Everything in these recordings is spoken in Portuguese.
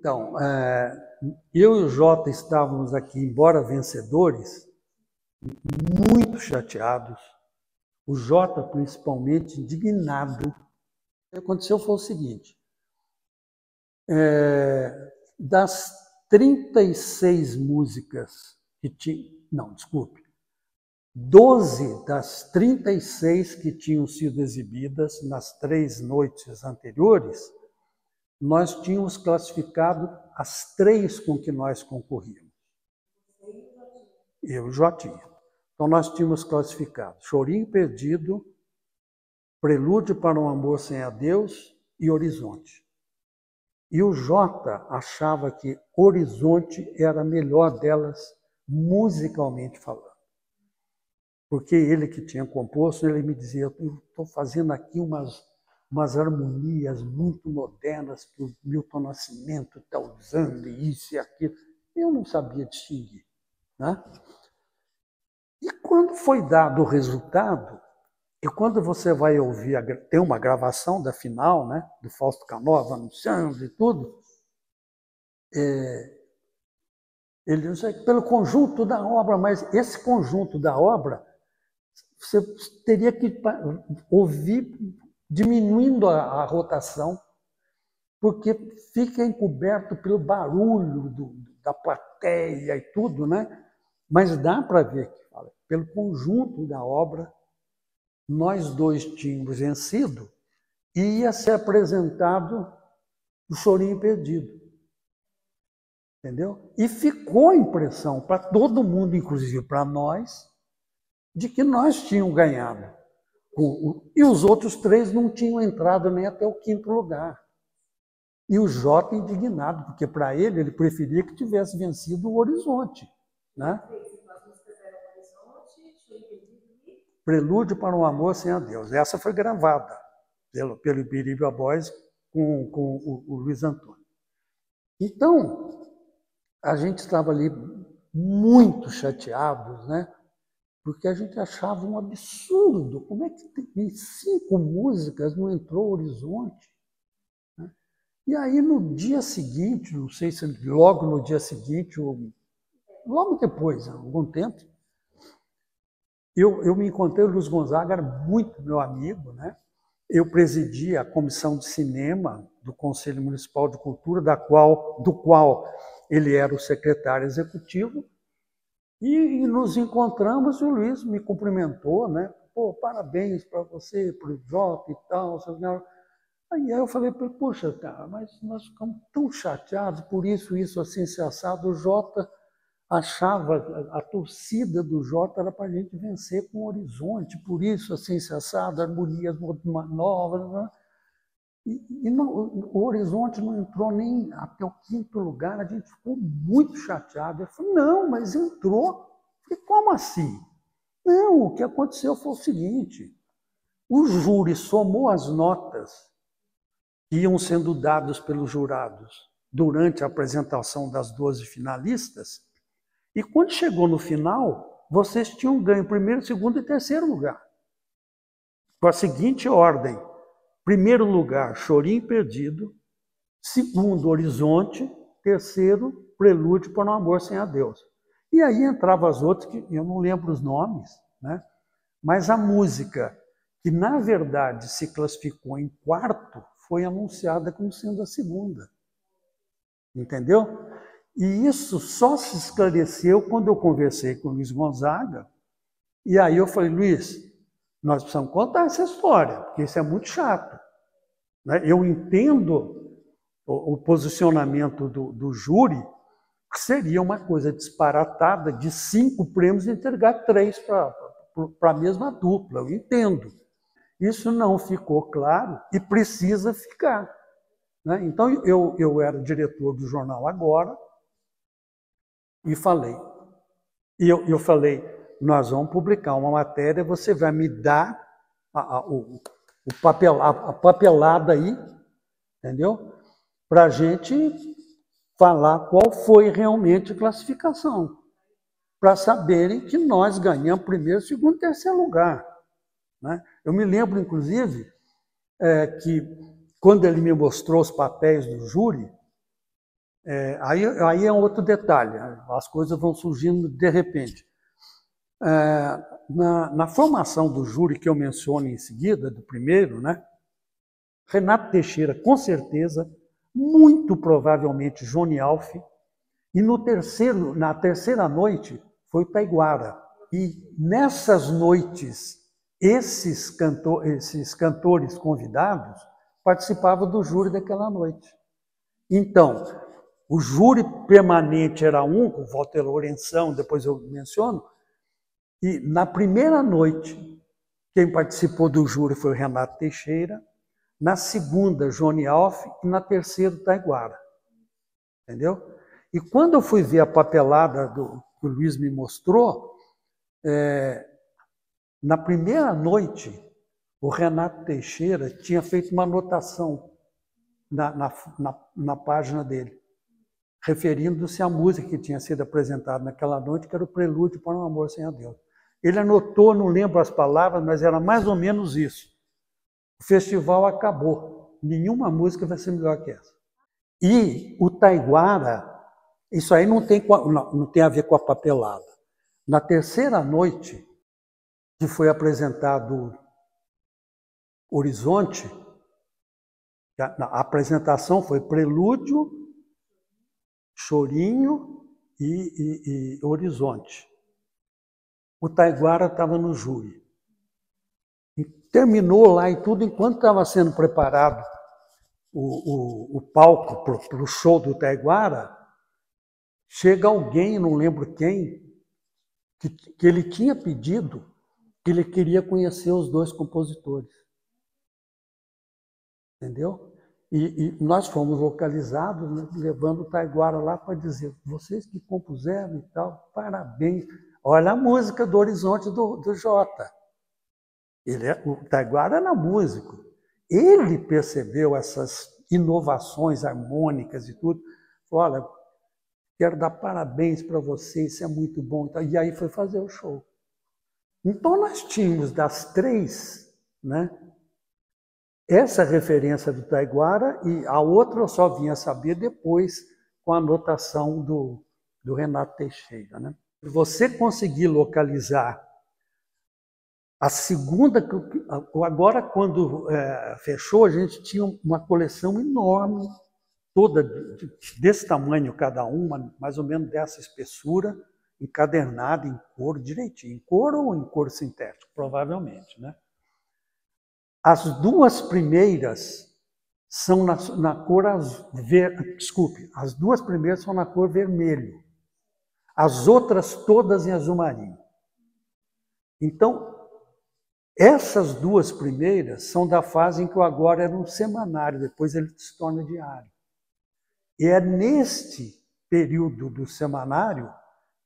Então, eu e o Jota estávamos aqui, embora vencedores, muito chateados. O Jota, principalmente, indignado. O que aconteceu foi o seguinte: das 36 músicas que tinham. Não, desculpe. 12 das 36 que tinham sido exibidas nas 3 noites anteriores, nós tínhamos classificado as 3 com que nós concorríamos. Eu já tinha. Então, nós tínhamos classificado Chorinho Perdido, Prelúdio para um Amor Sem Adeus e Horizonte. E o Jota achava que Horizonte era a melhor delas, musicalmente falando. Porque ele que tinha composto, ele me dizia, eu estou fazendo aqui umas harmonias muito modernas que o Milton Nascimento está usando, isso e aquilo. Eu não sabia distinguir. Né? E quando foi dado o resultado, e quando você vai ouvir, tem uma gravação da final, né, do Fausto Canova anunciando e tudo, ele diz que pelo conjunto da obra, mas esse conjunto da obra, você teria que ouvir diminuindo a rotação, porque fica encoberto pelo barulho da plateia e tudo, né? Mas dá para ver que fala, pelo conjunto da obra, nós dois tínhamos vencido e ia ser apresentado o Chorinho Perdido. Entendeu? E ficou a impressão para todo mundo, inclusive para nós, de que nós tínhamos ganhado. E os outros 3 não tinham entrado nem até o 5º lugar. E o Jota indignado, porque para ele preferia que tivesse vencido o Horizonte. Né? Prelúdio para um Amor Sem Adeus. Essa foi gravada pelo Ibiribe Boys com o Luiz Antônio. Então, a gente estava ali muito chateados, né? Porque a gente achava um absurdo. Como é que em 5 músicas não entrou Horizonte? Né? E aí, no dia seguinte, não sei se logo no dia seguinte, ou logo depois, há algum tempo, eu me encontrei, o Luiz Gonzaga era muito meu amigo, né? Eu presidia a comissão de cinema do Conselho Municipal de Cultura, do qual ele era o secretário executivo, e nos encontramos e o Luiz me cumprimentou, né? Pô, parabéns para você, para o Jota e tal. Aí eu falei para ele, poxa, cara, mas nós ficamos tão chateados por isso, assim, se assado. O Jota achava, a torcida do Jota era para a gente vencer com o Horizonte, por isso, assim, se assado, harmonias novas. Né? E não, o Horizonte não entrou nem até o 5º lugar, a gente ficou muito chateado. Eu falei, não, mas entrou. Eu falei, como assim? Não, o que aconteceu foi o seguinte, o júri somou as notas que iam sendo dadas pelos jurados durante a apresentação das 12 finalistas, e quando chegou no final, vocês tinham ganho 1º, 2º e 3º lugar. Com a seguinte ordem: 1º lugar, Chorinho Perdido, 2º, Horizonte, 3º, Prelúdio para um Amor Sem Adeus. E aí entravam as outras, que eu não lembro os nomes, né? Mas a música, que na verdade se classificou em 4º, foi anunciada como sendo a 2ª. Entendeu? E isso só se esclareceu quando eu conversei com o Luiz Gonzaga, e aí eu falei, Luiz, nós precisamos contar essa história, porque isso é muito chato. Né? Eu entendo o posicionamento do júri, que seria uma coisa disparatada de 5 prêmios e entregar 3 para a mesma dupla, eu entendo. Isso não ficou claro e precisa ficar. Né? Então, eu era diretor do jornal Agora, e falei, eu falei, nós vamos publicar uma matéria, você vai me dar a papelada aí, entendeu? Para a gente falar qual foi realmente a classificação, para saberem que nós ganhamos 1º, 2º e 3º lugar. Né? Eu me lembro, inclusive, que quando ele me mostrou os papéis do júri, Aí é um outro detalhe, as coisas vão surgindo de repente. Na formação do júri que eu menciono em seguida, do primeiro, né, Renato Teixeira, com certeza, muito provavelmente Johnny Alf, e na terceira noite foi o Taiguara. E nessas noites, esses cantores convidados participavam do júri daquela noite. Então, o júri permanente era o Walter Lourenção, depois eu menciono, e na primeira noite, quem participou do júri foi o Renato Teixeira, na segunda, Johnny Alf, e na terceira, Taiguara. Entendeu? E quando eu fui ver a papelada que o Luiz me mostrou, na primeira noite, o Renato Teixeira tinha feito uma anotação na página dele, referindo-se à música que tinha sido apresentada naquela noite, que era o Prelúdio para um Amor Sem Adeus. Ele anotou, não lembro as palavras, mas era mais ou menos isso. O festival acabou, nenhuma música vai ser melhor que essa. E o Taiguara, isso aí não tem a ver com a papelada. Na terceira noite, que foi apresentado Horizonte, a apresentação foi Prelúdio, Chorinho e Horizonte. O Taiguara estava no júri. E terminou lá e tudo, enquanto estava sendo preparado o palco para o show do Taiguara, chega alguém, não lembro quem, que ele tinha pedido que ele queria conhecer os dois compositores. Entendeu? E nós fomos localizados, né, levando o Taiguara lá para dizer, vocês que compuseram e tal, parabéns. Olha a música do Horizonte do Jota. O Taiguara era músico. Ele percebeu essas inovações harmônicas e tudo. Falou, olha, quero dar parabéns para vocês, isso é muito bom. E aí foi fazer o show. Então nós tínhamos das três, né, essa referência do Taiguara, e a outra eu só vinha saber depois com a anotação do Renato Teixeira. Né? Você conseguir localizar a segunda, agora quando fechou, a gente tinha uma coleção enorme, toda desse tamanho cada uma, mais ou menos dessa espessura, encadernada em couro direitinho, em couro ou em couro sintético, provavelmente, né? As duas primeiras são na cor desculpe, as duas primeiras são na cor vermelho. As outras todas em azul marinho. Então, essas duas primeiras são da fase em que o Agora era um semanário, depois ele se torna diário. E é neste período do semanário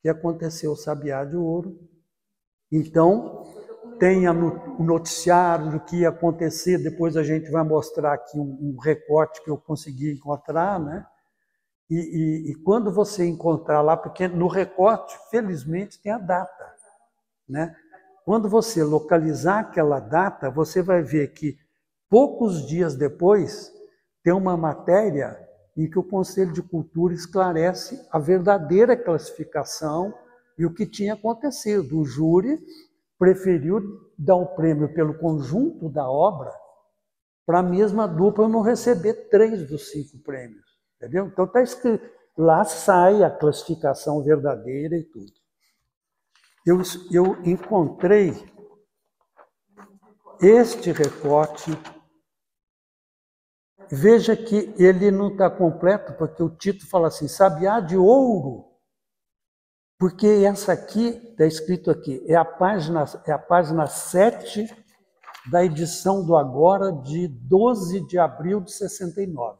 que aconteceu o Sabiá de Ouro. Então, tem o noticiário do que ia acontecer, depois a gente vai mostrar aqui um recorte que eu consegui encontrar, né? E quando você encontrar lá, porque no recorte, felizmente, tem a data, né? Quando você localizar aquela data, você vai ver que poucos dias depois tem uma matéria em que o Conselho de Cultura esclarece a verdadeira classificação e o que tinha acontecido. O júri preferiu dar o prêmio pelo conjunto da obra para a mesma dupla não receber 3 dos 5 prêmios. Entendeu? Então está escrito, lá sai a classificação verdadeira e tudo. Eu encontrei este recorte. Veja que ele não está completo, porque o título fala assim, Sabiá de Ouro. Porque essa aqui, está escrito aqui, é a página 7 da edição do Agora de 12 de abril de 69.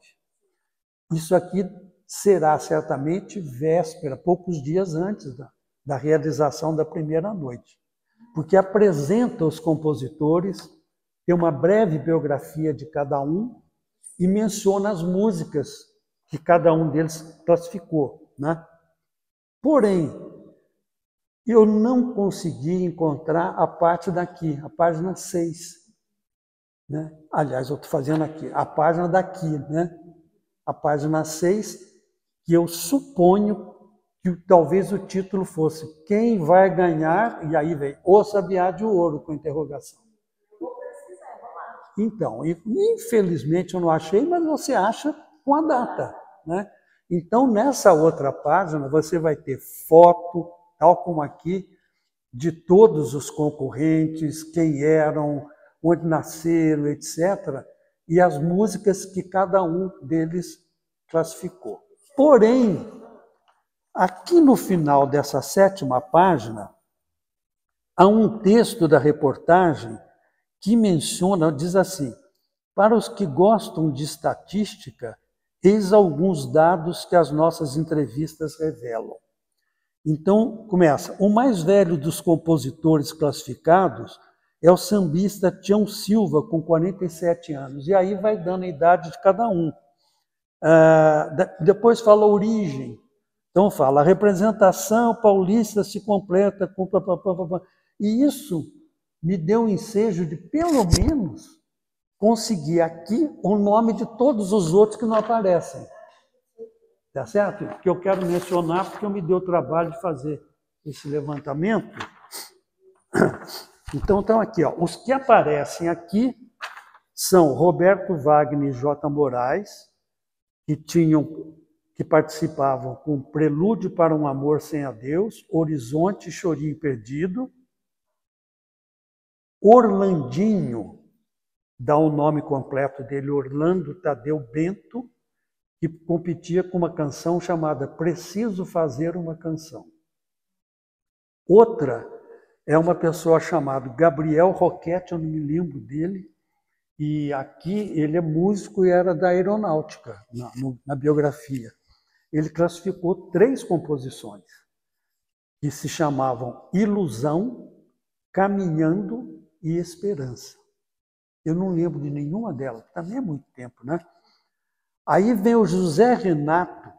Isso aqui será certamente véspera, poucos dias antes da realização da primeira noite. Porque apresenta os compositores, tem uma breve biografia de cada um e menciona as músicas que cada um deles classificou, né? Porém, eu não consegui encontrar a parte daqui, a página 6. Né? Aliás, eu estou fazendo aqui, a página daqui, né? A página 6, que eu suponho que talvez o título fosse Quem vai ganhar? E aí vem O Sabiá de Ouro, com interrogação. Então, infelizmente eu não achei, mas você acha com a data, né? Então, nessa outra página, você vai ter foto, tal como aqui, de todos os concorrentes, quem eram, onde nasceram, etc., e as músicas que cada um deles classificou. Porém, aqui no final dessa 7ª página, há um texto da reportagem que menciona, diz assim: para os que gostam de estatística, eis alguns dados que as nossas entrevistas revelam. Então, começa. O mais velho dos compositores classificados é o sambista Tião Silva, com 47 anos. E aí vai dando a idade de cada um. Depois fala a origem. Então fala, a representação paulista se completa com... E isso me deu um ensejo de, pelo menos, conseguir aqui o nome de todos os outros que não aparecem. Tá certo? Que eu quero mencionar porque eu me deu o trabalho de fazer esse levantamento. Então estão aqui, ó. Os que aparecem aqui são Roberto Wagner e J. Moraes, que participavam com Prelúdio para um Amor Sem Adeus, Horizonte e Chorinho Perdido. Orlandinho, dá o nome completo dele, Orlando Tadeu Bento, que competia com uma canção chamada Preciso Fazer uma Canção. Outra é uma pessoa chamada Gabriel Roquette, eu não me lembro dele, e aqui ele é músico e era da aeronáutica, na biografia. Ele classificou 3 composições, que se chamavam Ilusão, Caminhando e Esperança. Eu não lembro de nenhuma delas, também é muito tempo, né? Aí vem o José Renato,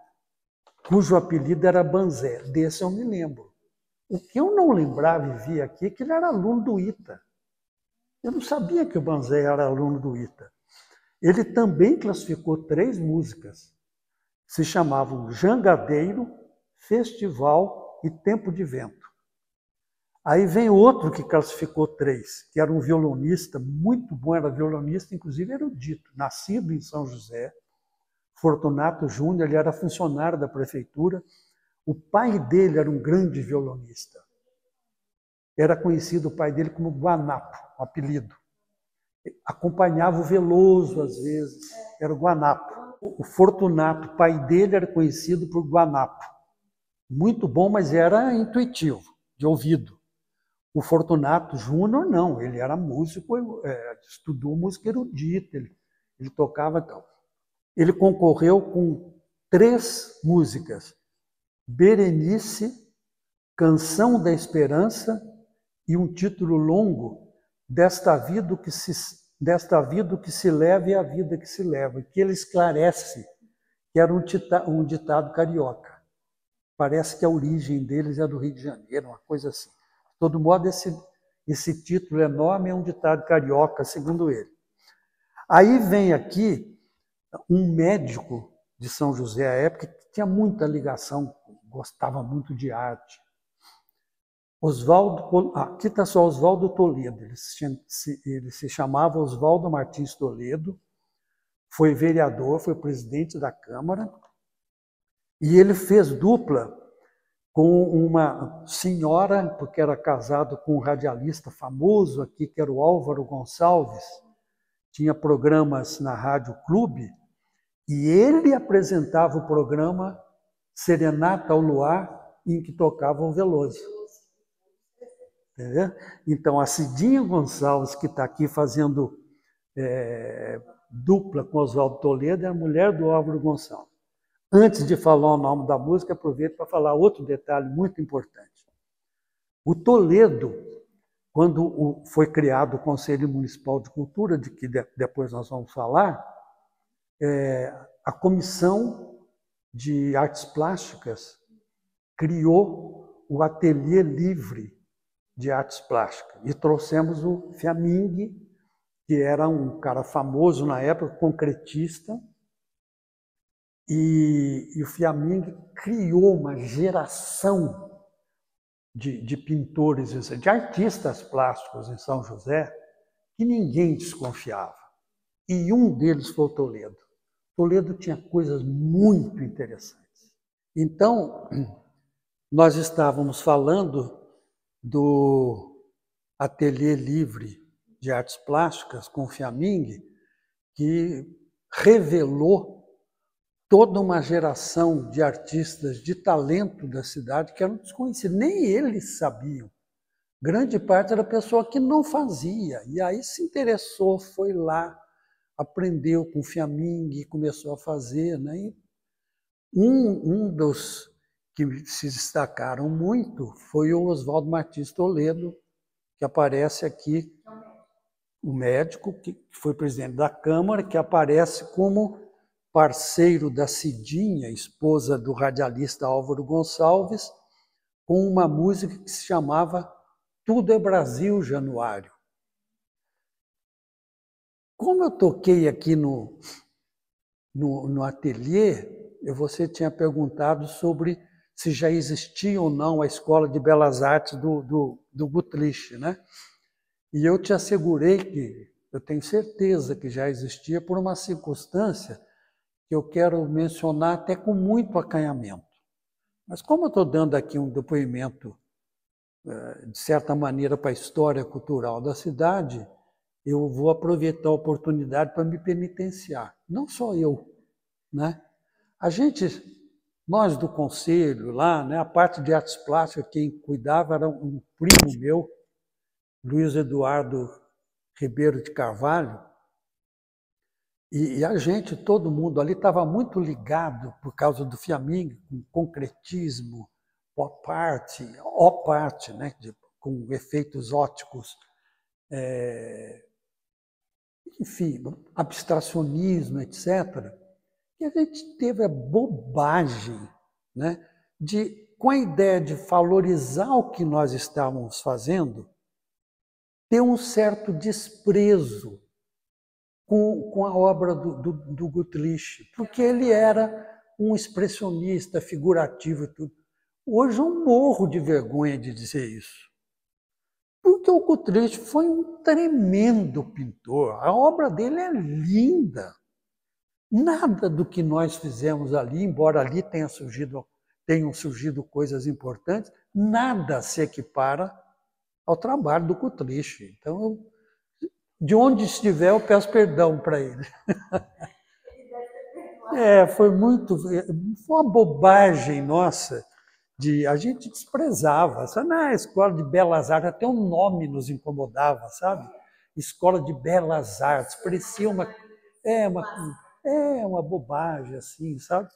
cujo apelido era Banzé. Desse eu me lembro. O que eu não lembrava e vi aqui é que ele era aluno do ITA. Eu não sabia que o Banzé era aluno do ITA. Ele também classificou 3 músicas. Se chamavam Jangadeiro, Festival e Tempo de Vento. Aí vem outro que classificou 3, que era um violonista muito bom, era violonista, inclusive erudito, nascido em São José, Fortunato Júnior, ele era funcionário da prefeitura. O pai dele era um grande violonista. Era conhecido o pai dele como Guanapo, um apelido. Acompanhava o Veloso, às vezes, era o Guanapo. O Fortunato, pai dele, era conhecido por Guanapo. Muito bom, mas era intuitivo, de ouvido. O Fortunato Júnior, não, ele era músico, estudou música erudita, ele tocava tal. Ele concorreu com 3 músicas, Berenice, Canção da Esperança e um título longo, Desta vida que se leva e a vida que se leva, que ele esclarece que era um ditado carioca. Parece que a origem deles é do Rio de Janeiro, uma coisa assim. De todo modo, esse título enorme é um ditado carioca, segundo ele. Aí vem aqui um médico de São José à época que tinha muita ligação, gostava muito de arte. Aqui está só Oswaldo Toledo, ele se chamava Oswaldo Martins Toledo, foi vereador, foi presidente da Câmara, e ele fez dupla com uma senhora, porque era casado com um radialista famoso aqui, que era o Álvaro Gonçalves, tinha programas na Rádio Clube, e ele apresentava o programa Serenata ao Luar, em que tocava o Veloso. Entendeu? Então, a Cidinha Gonçalves, que está aqui fazendo dupla com Oswaldo Toledo, é a mulher do Álvaro Gonçalves. Antes de falar o nome da música, aproveito para falar outro detalhe muito importante. O Toledo, quando foi criado o Conselho Municipal de Cultura, de que depois nós vamos falar, a Comissão de Artes Plásticas criou o Ateliê Livre de Artes Plásticas. E trouxemos o Fiaming, que era um cara famoso na época, concretista, E o Fiamminga criou uma geração de pintores, de artistas plásticos em São José, que ninguém desconfiava. E um deles foi o Toledo. Toledo tinha coisas muito interessantes. Então, nós estávamos falando do Ateliê Livre de Artes Plásticas com o Fiamminga, que revelou toda uma geração de artistas de talento da cidade que eram desconhecidos, nem eles sabiam. Grande parte era pessoa que não fazia, e aí se interessou, foi lá, aprendeu com o Fiamminga e começou a fazer. Né? E um dos que se destacaram muito foi o Oswaldo Martins Toledo, que aparece aqui, o médico, que foi presidente da Câmara, que aparece como parceiro da Cidinha, esposa do radialista Álvaro Gonçalves, com uma música que se chamava Tudo é Brasil, Januário. Como eu toquei aqui no ateliê, você tinha perguntado sobre se já existia ou não a Escola de Belas Artes do Gutlich, né? E eu te assegurei que eu tenho certeza que já existia por uma circunstância que eu quero mencionar até com muito acanhamento. Mas como eu estou dando aqui um depoimento, de certa maneira, para a história cultural da cidade, eu vou aproveitar a oportunidade para me penitenciar. Não só eu, né? Nós do conselho lá, né, a parte de artes plásticas, quem cuidava era um primo meu, Luiz Eduardo Ribeiro de Carvalho, e a gente, todo mundo ali, estava muito ligado, por causa do Fiamminga, com concretismo, pop art, né, com efeitos óticos, enfim, abstracionismo, etc. E a gente teve a bobagem, né, com a ideia de valorizar o que nós estávamos fazendo, ter um certo desprezo com a obra do Gutlich, porque ele era um expressionista, figurativo e tudo. Hoje eu morro de vergonha de dizer isso. Porque o Gutlich foi um tremendo pintor. A obra dele é linda. Nada do que nós fizemos ali, embora ali tenham surgido coisas importantes, nada se equipara ao trabalho do Gutlich. Então, de onde estiver, eu peço perdão para ele. Foi uma bobagem nossa. A gente desprezava. Na Escola de Belas Artes, até o nome nos incomodava, sabe? Escola de Belas Artes, parecia uma bobagem, assim, sabe?